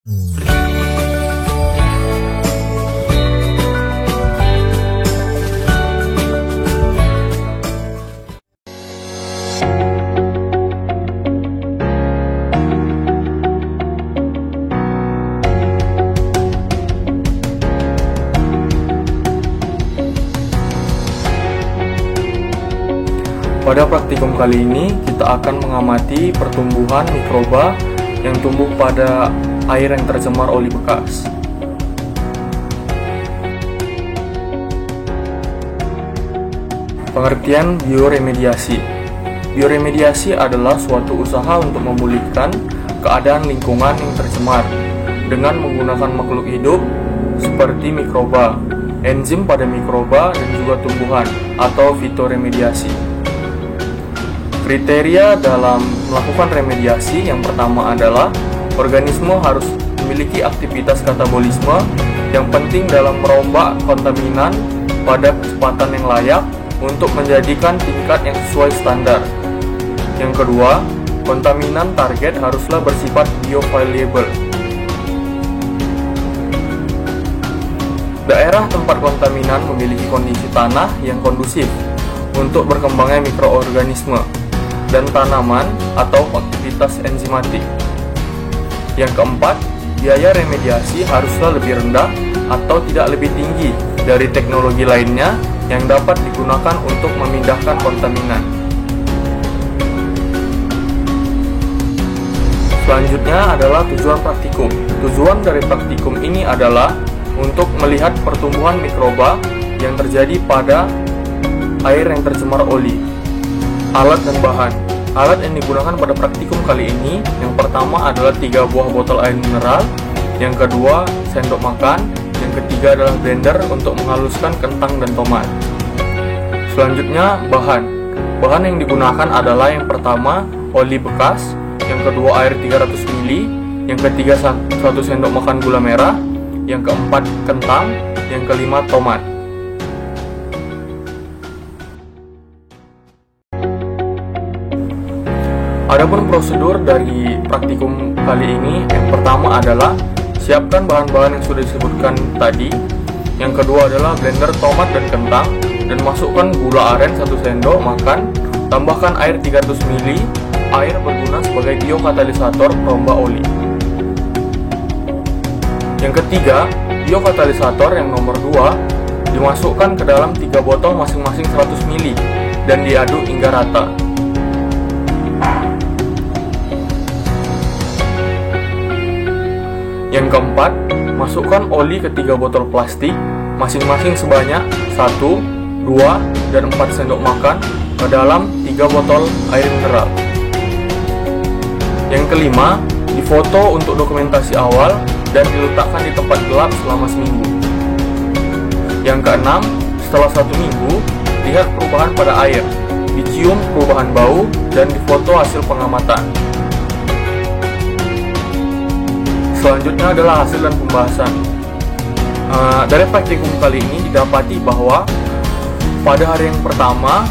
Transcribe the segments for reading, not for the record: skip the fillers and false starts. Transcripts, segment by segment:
Pada praktikum kali ini, kita akan mengamati pertumbuhan mikroba yang tumbuh pada air yang tercemar oli bekas. Pengertian bioremediasi. Bioremediasi adalah suatu usaha untuk memulihkan keadaan lingkungan yang tercemar dengan menggunakan makhluk hidup seperti mikroba, enzim pada mikroba, dan juga tumbuhan atau fitoremediasi. Kriteria dalam melakukan remediasi yang pertama adalah organisme harus memiliki aktivitas katabolisme yang penting dalam merombak kontaminan pada kecepatan yang layak untuk menjadikan tingkat yang sesuai standar. Yang kedua, kontaminan target haruslah bersifat bioavailable. Daerah tempat kontaminan memiliki kondisi tanah yang kondusif untuk berkembangnya mikroorganisme dan tanaman atau aktivitas enzimatik. Yang keempat, biaya remediasi haruslah lebih rendah atau tidak lebih tinggi dari teknologi lainnya yang dapat digunakan untuk memindahkan kontaminan. Selanjutnya adalah tujuan praktikum. Tujuan dari praktikum ini adalah untuk melihat pertumbuhan mikroba yang terjadi pada air yang tercemar oli. Alat dan bahan. Alat yang digunakan pada praktikum kali ini, yang pertama adalah 3 buah botol air mineral, yang kedua sendok makan, yang ketiga adalah blender untuk menghaluskan kentang dan tomat. Selanjutnya bahan. Bahan yang digunakan adalah yang pertama oli bekas, yang kedua air 300 ml, yang ketiga 1 sendok makan gula merah, yang keempat kentang, yang kelima tomat. Adapun prosedur dari praktikum kali ini, yang pertama adalah siapkan bahan-bahan yang sudah disebutkan tadi. Yang kedua adalah blender tomat dan kentang, dan masukkan gula aren 1 sendok makan, tambahkan air 300 ml. Air berguna sebagai biokatalisator perombak oli. Yang ketiga, biokatalisator yang nomor 2 dimasukkan ke dalam 3 botol masing-masing 100 ml dan diaduk hingga rata. Yang keempat, masukkan oli ke 3 botol plastik, masing-masing sebanyak 1, 2, dan 4 sendok makan ke dalam 3 botol air mineral. Yang kelima, difoto untuk dokumentasi awal dan diletakkan di tempat gelap selama seminggu. Yang keenam, setelah 1 minggu, lihat perubahan pada air, dicium perubahan bau, dan difoto hasil pengamatan. Selanjutnya adalah hasil dan pembahasan. Dari praktikum kali ini didapati bahwa pada hari yang pertama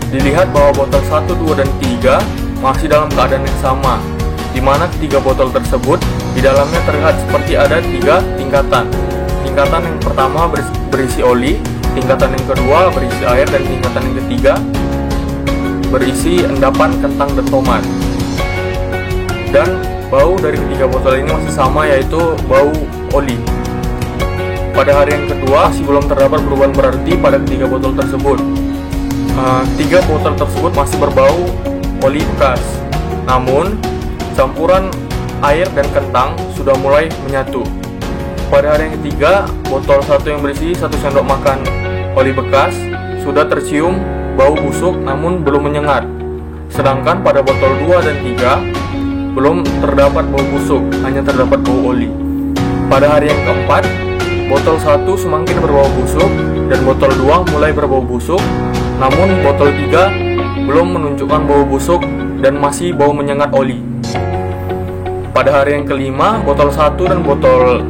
dilihat bahwa botol 1, 2, dan 3 masih dalam keadaan yang sama, di mana ketiga botol tersebut di dalamnya terlihat seperti ada 3 tingkatan. Tingkatan yang pertama berisi oli, tingkatan yang kedua berisi air, dan tingkatan yang ketiga berisi endapan kentang dan tomat. Dan bau dari ketiga botol ini masih sama, yaitu bau oli. Pada hari yang kedua masih belum terdapat perubahan berarti pada ketiga botol tersebut. Tiga botol tersebut masih berbau oli bekas. Namun campuran air dan kentang sudah mulai menyatu. Pada hari yang ketiga, botol 1 yang berisi 1 sendok makan oli bekas sudah tercium bau busuk namun belum menyengat. Sedangkan pada botol 2 dan 3 belum terdapat bau busuk, hanya terdapat bau oli. Pada hari yang keempat, botol 1 semakin berbau busuk dan botol 2 mulai berbau busuk, namun botol 3 belum menunjukkan bau busuk dan masih bau menyengat oli. Pada hari yang kelima, botol 1 dan botol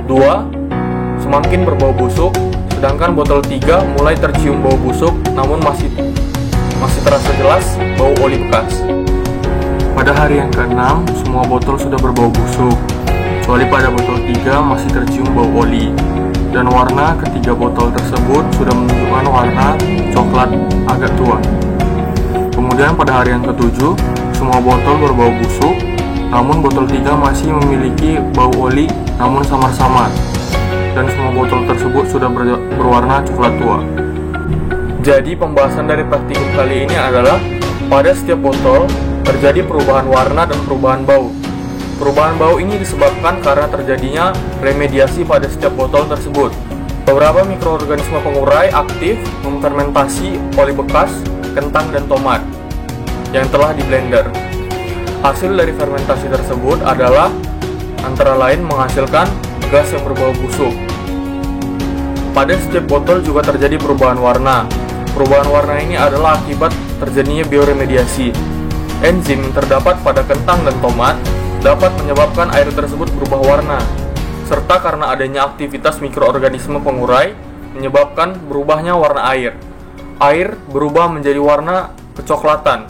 2 semakin berbau busuk, sedangkan botol 3 mulai tercium bau busuk, namun masih terasa jelas bau oli bekas. Pada hari yang ke-6, semua botol sudah berbau busuk. kecuali pada botol 3 masih tercium bau oli, dan warna ketiga botol tersebut sudah menunjukkan warna coklat agak tua. Kemudian pada hari yang ketujuh, semua botol berbau busuk, namun botol 3 masih memiliki bau oli namun samar-samar, dan semua botol tersebut sudah berwarna coklat tua. Jadi pembahasan dari praktikum kali ini adalah pada setiap botol terjadi perubahan warna dan perubahan bau. Perubahan bau ini disebabkan karena terjadinya remediasi pada setiap botol tersebut. Beberapa mikroorganisme pengurai aktif memfermentasi oli bekas, kentang, dan tomat yang telah di blender. Hasil dari fermentasi tersebut adalah antara lain menghasilkan gas yang berbau busuk. Pada setiap botol juga terjadi perubahan warna. Perubahan warna ini adalah akibat terjadinya bioremediasi. Enzim yang terdapat pada kentang dan tomat dapat menyebabkan air tersebut berubah warna, serta karena adanya aktivitas mikroorganisme pengurai menyebabkan berubahnya warna air. Air berubah menjadi warna kecoklatan,